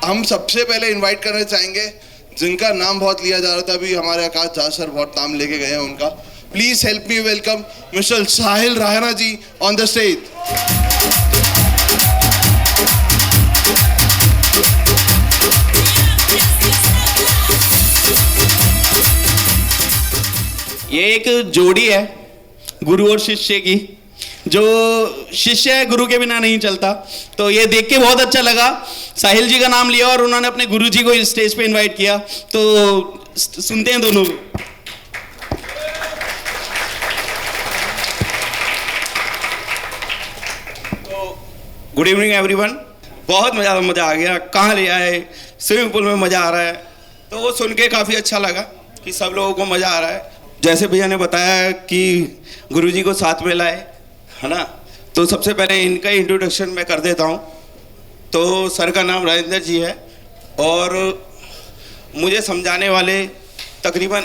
हम सबसे पहले इनवाइट करना चाहेंगे जिनका नाम बहुत लिया जा रहा था, अभी हमारे आकाश झा सर बहुत नाम लेके गए हैं उनका। Please help me welcome Mister Sahil Rana ji on the stage. ये एक जोड़ी है गुरु और शिष्य की। जो शिष्य है गुरु के बिना नहीं चलता, तो ये देख के बहुत अच्छा लगा। साहिल जी का नाम लिया और उन्होंने अपने गुरु जी को इस स्टेज पे इनवाइट किया, तो सुनते हैं दोनों। तो गुड इवनिंग एवरीवन। बहुत मज़ा आ गया। कहाँ ले आए, स्विमिंग पूल में मज़ा आ रहा है, तो वो सुन के काफ़ी अच्छा लगा कि सब लोगों को मज़ा आ रहा है। जैसे भैया ने बताया कि गुरुजी को साथ में लाए, है ना, तो सबसे पहले इनका इंट्रोडक्शन मैं कर देता हूँ। तो सर का नाम राजेंद्र जी है और मुझे समझाने वाले तकरीबन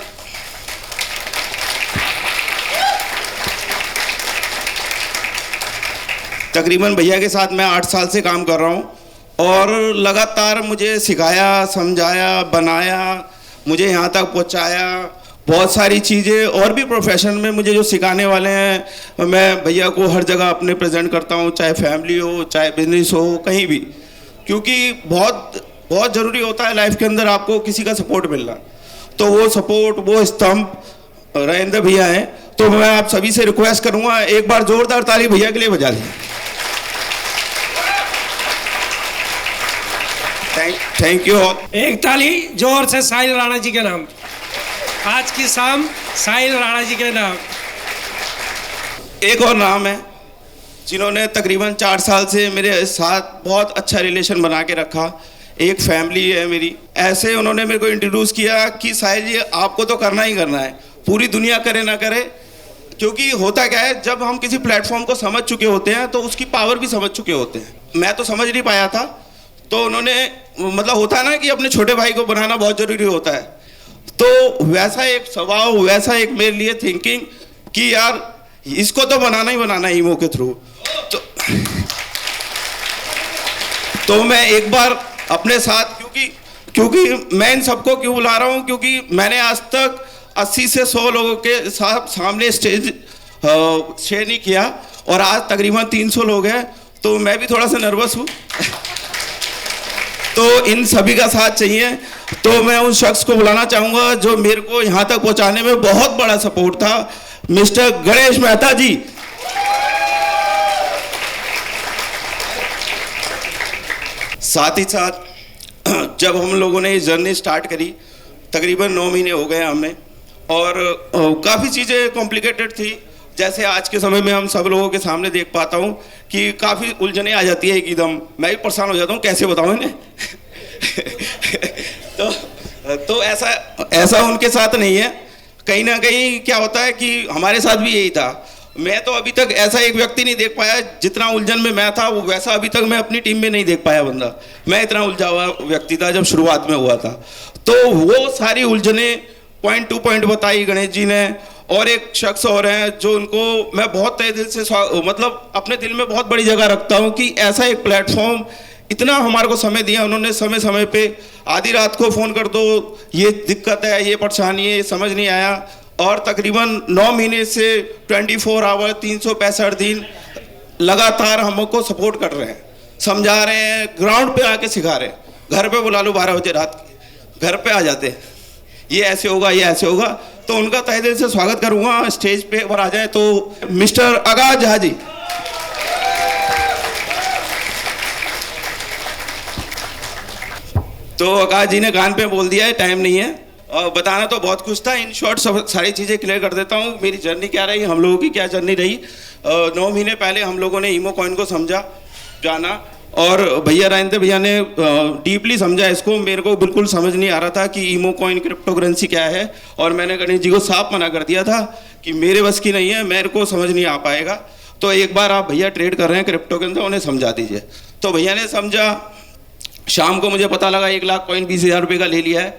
भैया के साथ मैं 8 साल से काम कर रहा हूँ और लगातार मुझे सिखाया, समझाया, बनाया, मुझे यहाँ तक पहुँचाया। बहुत सारी चीज़ें और भी प्रोफेशन में मुझे जो सिखाने वाले हैं, मैं भैया को हर जगह अपने प्रेजेंट करता हूँ, चाहे फैमिली हो, चाहे बिजनेस हो, कहीं भी, क्योंकि बहुत बहुत ज़रूरी होता है लाइफ के अंदर आपको किसी का सपोर्ट मिलना। तो वो सपोर्ट, वो स्तंभ राजेंद्र भैया हैं। तो मैं आप सभी से रिक्वेस्ट करूँगा, एक बार जोरदार ताली भैया के लिए बजा दें। Thank you. एक ताली जोर से साहिल राणा जी के नाम। आज की शाम साहिल राणा जी के नाम। एक और नाम है जिन्होंने तकरीबन 4 साल से मेरे साथ बहुत अच्छा रिलेशन बना के रखा। एक फैमिली है मेरी। ऐसे उन्होंने मेरे को इंट्रोड्यूस किया कि साहिल जी आपको तो करना ही करना है, पूरी दुनिया करे ना करे। क्योंकि होता क्या है, जब हम किसी प्लेटफॉर्म को समझ चुके होते हैं तो उसकी पावर भी समझ चुके होते हैं। मैं तो समझ नहीं पाया था, तो उन्होंने, मतलब होता है ना कि अपने छोटे भाई को बनाना बहुत ज़रूरी होता है, तो वैसा एक स्वभाव, वैसा एक मेरे लिए थिंकिंग कि यार इसको तो बनाना ही बनाना है ईमो के थ्रू। तो मैं एक बार अपने साथ, क्योंकि मैं इन सबको क्यों बुला रहा हूँ, क्योंकि मैंने आज तक 80 से 100 लोगों के सामने स्टेज शेयर नहीं किया और आज तकरीबन 300 लोग हैं, तो मैं भी थोड़ा सा नर्वस हूँ। तो इन सभी का साथ चाहिए। तो मैं उन शख्स को बुलाना चाहूँगा जो मेरे को यहाँ तक पहुँचाने में बहुत बड़ा सपोर्ट था, मिस्टर गणेश मेहता जी। साथ ही साथ जब हम लोगों ने ये जर्नी स्टार्ट करी, तकरीबन 9 महीने हो गए हमें, और काफ़ी चीज़ें कॉम्प्लिकेटेड थी। जैसे आज के समय में हम सब लोगों के सामने देख पाता हूँ कि काफ़ी उलझने आ जाती है एकदम। मैं भी परेशान हो जाता हूँ, कैसे बताऊँ इन्हें। तो ऐसा उनके साथ नहीं है। कहीं ना कहीं क्या होता है कि हमारे साथ भी यही था। मैं तो अभी तक ऐसा एक व्यक्ति नहीं देख पाया, जितना उलझन में मैं था वो वैसा अभी तक मैं अपनी टीम में नहीं देख पाया बंदा। मैं इतना उलझा हुआ व्यक्ति था जब शुरुआत में हुआ था। तो वो सारी उलझने पॉइंट टू पॉइंट बताई गणेश जी ने। और एक शख्स और हैं जो उनको मैं बहुत तहे दिल से, मतलब अपने दिल में बहुत बड़ी जगह रखता हूँ कि ऐसा एक प्लेटफॉर्म, इतना हमारे को समय दिया उन्होंने। समय समय पे आधी रात को फ़ोन कर दो, ये दिक्कत है, ये परेशानी है, ये समझ नहीं आया, और तकरीबन 9 महीने से 24 आवर 365 दिन लगातार हमको सपोर्ट कर रहे हैं, समझा रहे हैं, ग्राउंड पे आके सिखा रहे हैं। घर पे बुला लो 12 बजे रात के, घर पे आ जाते हैं, ये ऐसे होगा, ये ऐसे होगा। तो उनका तहे दिल से स्वागत करूँगा। स्टेज पे ऊपर आ जाए तो मिस्टर आकाश झा जी। तो आकाश जी ने कान पे बोल दिया है, टाइम नहीं है और बताना तो बहुत कुछ था। इन शॉर्ट सब सारी चीज़ें क्लियर कर देता हूँ। मेरी जर्नी क्या रही, हम लोगों की क्या जर्नी रही। 9 महीने पहले हम लोगों ने ईमो कॉइन को समझा, जाना, और भैया राजेंद्र भैया ने डीपली समझा इसको। मेरे को बिल्कुल समझ नहीं आ रहा था कि ईमो कॉइन क्रिप्टो करेंसी क्या है, और मैंने गणेश जी को साफ मना कर दिया था कि मेरे बस की नहीं है, मेरे को समझ नहीं आ पाएगा। तो एक बार आप भैया ट्रेड कर रहे हैं क्रिप्टो के अंदर, उन्हें समझा दीजिए। तो भैया ने समझा। शाम को मुझे पता लगा 1 लाख कॉइन 20,000 रुपये का ले लिया है।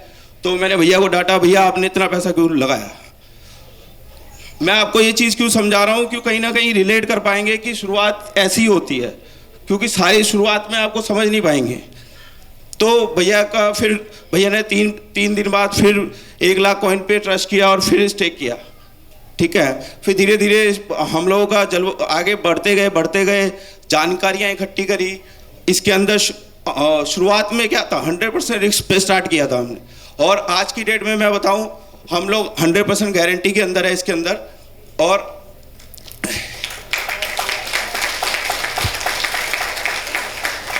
तो मैंने भैया को डांटा, भैया आपने इतना पैसा क्यों लगाया। मैं आपको ये चीज़ क्यों समझा रहा हूँ, क्यों कहीं ना कहीं रिलेट कर पाएंगे कि शुरुआत ऐसी होती है, क्योंकि सारी शुरुआत में आपको समझ नहीं पाएंगे। तो भैया का फिर भैया ने तीन दिन बाद फिर 1 लाख कॉइन पे ट्रस्ट किया और फिर स्टेक किया, ठीक है। फिर धीरे धीरे हम लोगों का आगे बढ़ते गए, जानकारियाँ इकट्ठी करी। इसके अंदर शुरुआत में क्या था, 100% रिस्क पे स्टार्ट किया था हमने, और आज की डेट में मैं बताऊं हम लोग 100% गारंटी के अंदर है इसके अंदर। और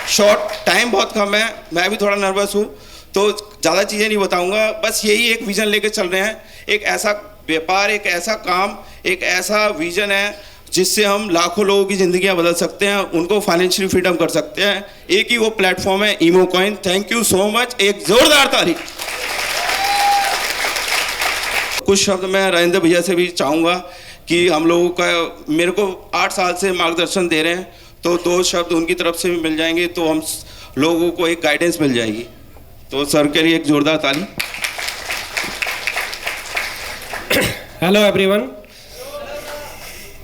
शॉर्ट टाइम बहुत कम है, मैं भी थोड़ा नर्वस हूँ, तो ज़्यादा चीज़ें नहीं बताऊंगा। बस यही एक विज़न लेके चल रहे हैं, एक ऐसा व्यापार, एक ऐसा काम, एक ऐसा विज़न है जिससे हम लाखों लोगों की ज़िंदगियां बदल सकते हैं, उनको फाइनेंशियल फ्रीडम कर सकते हैं। एक ही वो प्लेटफॉर्म है Emo coin. Thank you so much, एक जोरदार तारीफ। कुछ शब्द मैं राजेंद्र भैया से भी चाहूँगा कि हम लोगों का, मेरे को 8 साल से मार्गदर्शन दे रहे हैं, तो 2 शब्द उनकी तरफ से भी मिल जाएंगे तो हम लोगों को एक गाइडेंस मिल जाएगी। तो सर के लिए एक जोरदार ताली। Hello everyone,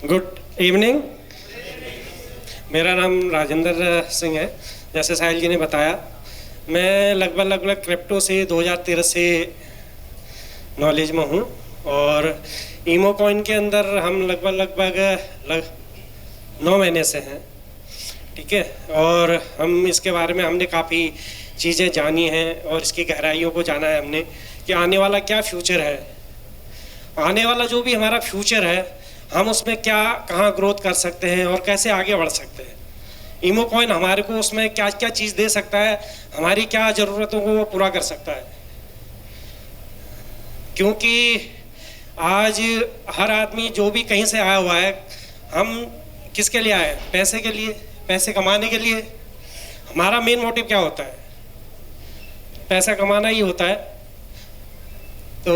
good evening. मेरा नाम राजेंद्र सिंह है। जैसे साहिल जी ने बताया, मैं लगभग क्रिप्टो से 2013 से नॉलेज में हूँ, और ईमो कॉइन के अंदर हम लगभग 9 महीने से हैं, ठीक है। और हम इसके बारे में हमने काफ़ी चीज़ें जानी हैं और इसकी गहराइयों को जाना है हमने कि आने वाला क्या फ्यूचर है, आने वाला जो भी हमारा फ्यूचर है हम उसमें क्या कहाँ ग्रोथ कर सकते हैं और कैसे आगे बढ़ सकते हैं। ईमो कॉइन हमारे को उसमें क्या क्या चीज़ दे सकता है, हमारी क्या ज़रूरतों को वो पूरा कर सकता है। क्योंकि आज हर आदमी जो भी कहीं से आया हुआ है, हम किसके लिए आए? पैसे के लिए, पैसे कमाने के लिए। हमारा मेन मोटिव क्या होता है? पैसा कमाना ही होता है। तो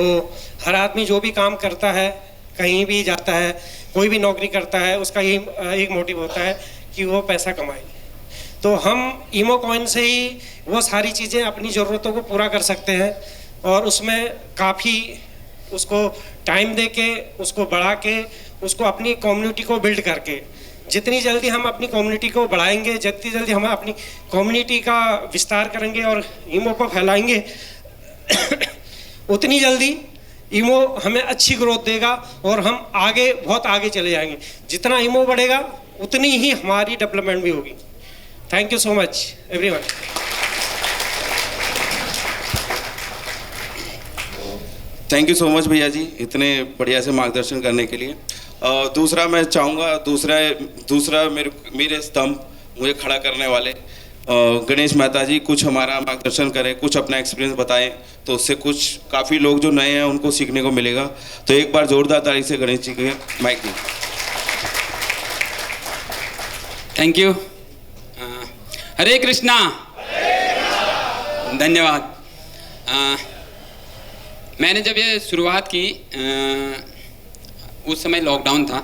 हर आदमी जो भी काम करता है, कहीं भी जाता है, कोई भी नौकरी करता है, उसका यही एक मोटिव होता है कि वो पैसा कमाए। तो हम ईमो कॉइन से ही वो सारी चीज़ें अपनी ज़रूरतों को पूरा कर सकते हैं, और उसमें काफ़ी उसको टाइम दे के, उसको बढ़ा के, उसको अपनी कम्युनिटी को बिल्ड करके, जितनी जल्दी हम अपनी कम्युनिटी को बढ़ाएंगे, जितनी जल्दी हम अपनी कम्युनिटी का विस्तार करेंगे और ईमो को फैलाएंगे उतनी जल्दी ईमो हमें अच्छी ग्रोथ देगा और हम आगे, बहुत आगे चले जाएंगे। जितना ईमो बढ़ेगा उतनी ही हमारी डेवलपमेंट भी होगी। Thank you so much everyone. Thank you so much भैया जी, इतने बढ़िया से मार्गदर्शन करने के लिए। दूसरा मैं चाहूँगा, दूसरा मेरे स्तंभ, मुझे खड़ा करने वाले गणेश मेहता जी कुछ हमारा मार्गदर्शन करें, कुछ अपना एक्सपीरियंस बताएं, तो उससे कुछ काफ़ी लोग जो नए हैं उनको सीखने को मिलेगा। तो एक बार जोरदार ताली से गणेश जी के माइक दी। Thank you. हरे कृष्णा। धन्यवाद। मैंने जब ये शुरुआत की, उस समय लॉकडाउन था।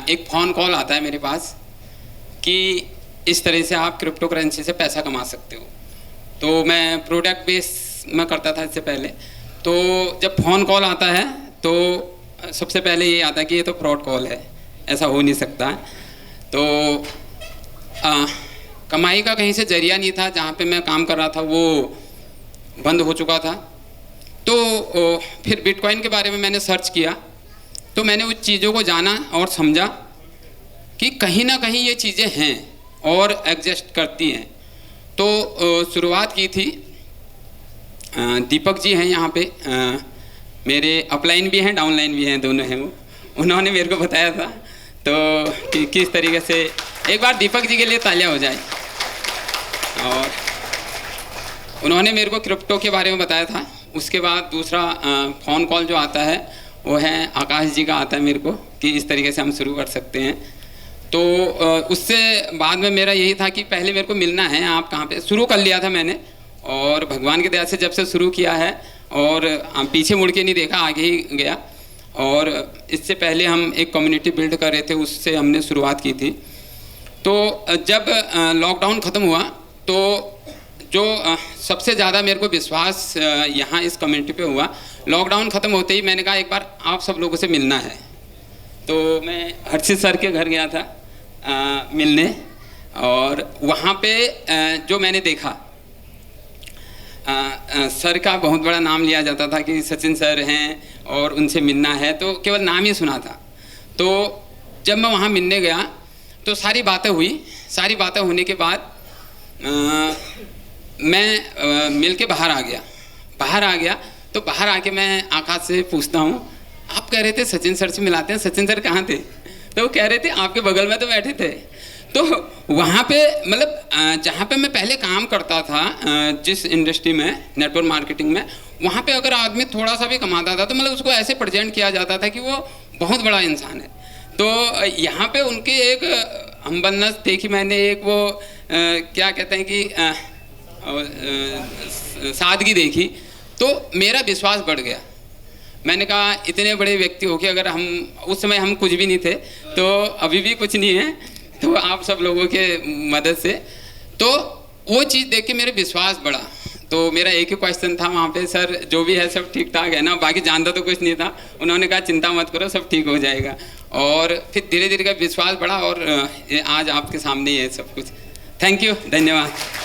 एक फ़ोन कॉल आता है मेरे पास कि इस तरह से आप क्रिप्टो करेंसी से पैसा कमा सकते हो। तो मैं प्रोडक्ट बेस में करता था इससे पहले। तो जब फ़ोन कॉल आता है तो सबसे पहले ये आता है कि ये तो फ्रॉड कॉल है, ऐसा हो नहीं सकता है। तो कमाई का कहीं से जरिया नहीं था। जहाँ पे मैं काम कर रहा था वो बंद हो चुका था। तो फिर बिटकॉइन के बारे में मैंने सर्च किया, तो मैंने उस चीज़ों को जाना और समझा कि कहीं ना कहीं ये चीज़ें हैं और एग्जिस्ट करती हैं। तो शुरुआत की थी। दीपक जी हैं यहाँ पे, मेरे अपलाइन भी हैं डाउनलाइन भी हैं, दोनों हैं वो। उन्होंने मेरे को बताया था तो कि किस तरीके से, एक बार दीपक जी के लिए तालियां हो जाए। और उन्होंने मेरे को क्रिप्टो के बारे में बताया था। उसके बाद दूसरा फ़ोन कॉल जो आता है वो है आकाश जी का आता है मेरे को कि इस तरीके से हम शुरू कर सकते हैं। तो उससे बाद में मेरा यही था कि पहले मेरे को मिलना है, आप कहाँ पे। शुरू कर लिया था मैंने और भगवान की दया से जब से शुरू किया है और पीछे मुड़ के नहीं देखा, आगे ही गया। और इससे पहले हम एक कम्युनिटी बिल्ड कर रहे थे, उससे हमने शुरुआत की थी। तो जब लॉकडाउन ख़त्म हुआ तो जो सबसे ज़्यादा मेरे को विश्वास यहाँ इस कम्युनिटी पे हुआ, लॉकडाउन ख़त्म होते ही मैंने कहा एक बार आप सब लोगों से मिलना है। तो मैं हर्षित सर के घर गया था मिलने, और वहाँ पे जो मैंने देखा सर का बहुत बड़ा नाम लिया जाता था कि सचिन सर हैं और उनसे मिलना है, तो केवल नाम ही सुना था। तो जब मैं वहाँ मिलने गया तो सारी बातें हुई। सारी बातें होने के बाद मैं मिल के बाहर आ गया। तो बाहर आके मैं आकाश से पूछता हूँ, आप कह रहे थे सचिन सर से मिलाते हैं, सचिन सर कहाँ थे? तो वो कह रहे थे आपके बगल में तो बैठे थे। तो वहाँ पे मतलब जहाँ पे मैं पहले काम करता था, जिस इंडस्ट्री में, नेटवर्क मार्केटिंग में, वहाँ पे अगर आदमी थोड़ा सा भी कमाता था तो मतलब उसको ऐसे प्रेजेंट किया जाता था कि वो बहुत बड़ा इंसान है। तो यहाँ पे उनके एक हमबंदस देखी मैंने, एक वो क्या कहते हैं कि सादगी देखी, तो मेरा विश्वास बढ़ गया। मैंने कहा इतने बड़े व्यक्ति हो के अगर हम, उस समय हम कुछ भी नहीं थे, तो अभी भी कुछ नहीं है, तो आप सब लोगों के मदद से, तो वो चीज़ देख के मेरा विश्वास बढ़ा। तो मेरा एक ही क्वेश्चन था वहाँ पे, सर जो भी है सब ठीक ठाक है ना? बाकी जानता तो कुछ नहीं था। उन्होंने कहा चिंता मत करो, सब ठीक हो जाएगा। और फिर धीरे धीरे का विश्वास बढ़ा और आज आपके सामने ही है सब कुछ। थैंक यू, धन्यवाद।